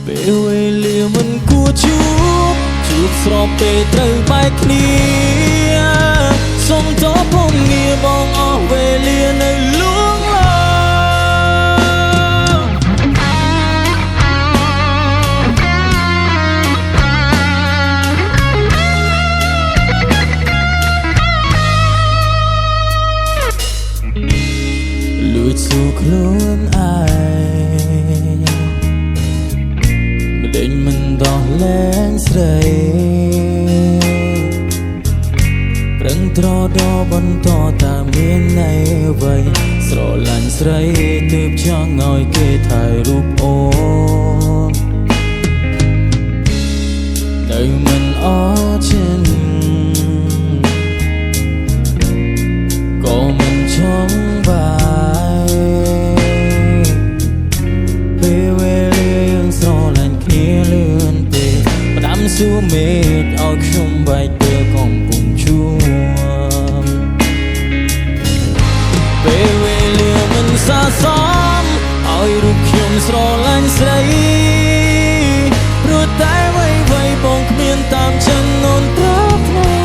ពេលវេលាមិនគួរជួបស្របពេលត្រូវបែកគ្នាសុំតបពងងារបងអស់វេលានៅលួងឡងលួចสู่ខ្លួនឯងម្ដេចមិនដោះលែងស្រីប្រឹងត្រដរបន្តតែមានន័យអ្វីស្រឡាញ់ស្រីទើបចង់ឲ្យគេថែរូបអូននៅមិនអចិនក៏មិនចង់បាយពេលវេលាយើងស្រឡាញ់គ្នាលឿនពេកផ្ដាំសួរមេឃឲ្យខ្ញុំបែកពេលកំពុងជួបពេលវេលាមិនស័ក្តិសមឲ្យរូបខ្ញុំស្រឡាញ់ស្រីព្រោះតែវ័យបងគ្មានតាមចិនអូនប្រាថ្នា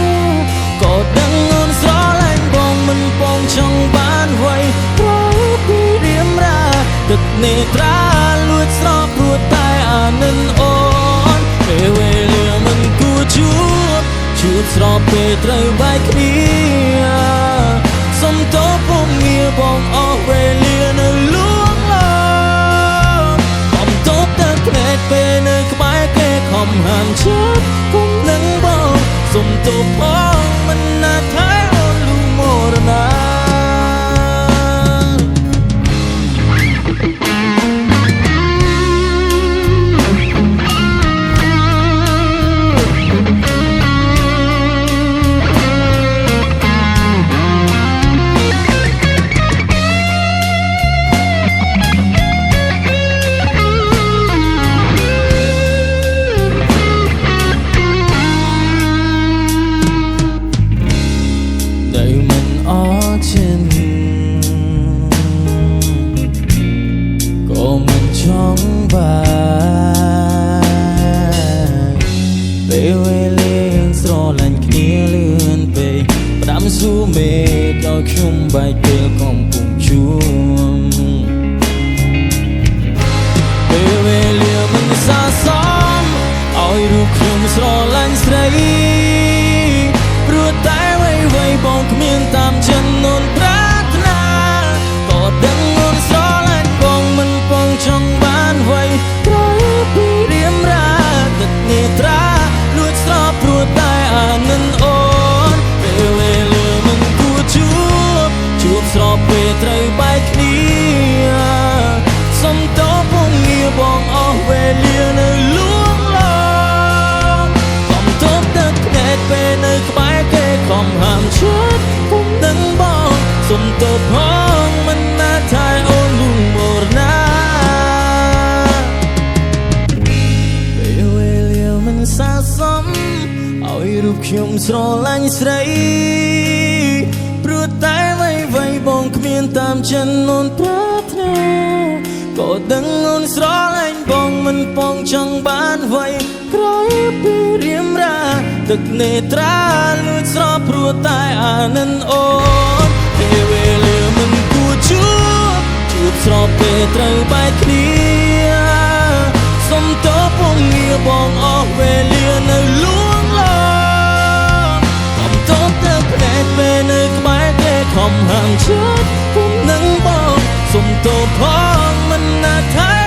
ក៏ដឹងអូនស្រឡាញ់បងមិនបងចង់បានវ័យព្រោះពីរៀមរាទឹកនេត្រាលួចស្រោបព្រោះតែអានិនអូនពេលវេលាមិនគួរជួបស្របពេលត្រូវបែកគ្នាសុំតបពងងារបងអស់វេលានៅលួងឡងបំតបតែភ្នែកពេលនៅក្បែរគេខំហាមចិត្តគុំនឹងបងសុំតបផងមិនណាថែអូនលូមរណាក៏មិនចង់បាយពេលវេលាយើងស្រឡាញ់គ្នាលឿនពេកផ្ដាំសួរមេឃឲ្យខ្ញុំបែកពេលកំពុងជួបពេលវេលាមិនស័ក្តិសមឲ្យរូបខ្ញុំស្រឡាញ់ស្រីព្រោះតែវ័យបងគ្មានតាមចិនអូនប្រាថ្នាក៏ដឹងអូនស្រឡាញ់បងមិនបងចង់បានវ័យព្រោះពីរៀមរាទឹកនេត្រាលួចស្រោបព្រោះតែអានិនអូនពេលវេលាមិនគួរជួបស្របពេលត្រូវបែកគ្នាសុំតបពងងារបងអស់វេលានៅលួងឡងបំតបទឹកភ្នែកពេលនៅក្បែរគេខំហាមចិត្តគុំនឹងបងសុំតបផងមិនណាថែអូនលូមរណាពេលវេលាមិនស័ក្តិសមឲ្យរូបខ្ញុំស្រឡាញ់ស្រីព្រោះតែវ័យបងគ្មានតាមចិនអូនប្រាថ្នាក៏ដឹងអូនស្រឡាញ់បងមិនបងចង់បានវ័យក្រោយពីរៀមរាទឹកនេត្រាលួចស្រោបព្រោះតែអានិនអូនពេលវេលាមិនគួរជួបស្របពេលត្រូវបែកគ្នាសុំតបពងងារបងអស់វេលានៅលួងឡងបំតបទៅភ្នែកពេលនៅក្បែរគេខំហាមចិត្តគុំនឹងបងសុំតបផងមិនណាថែ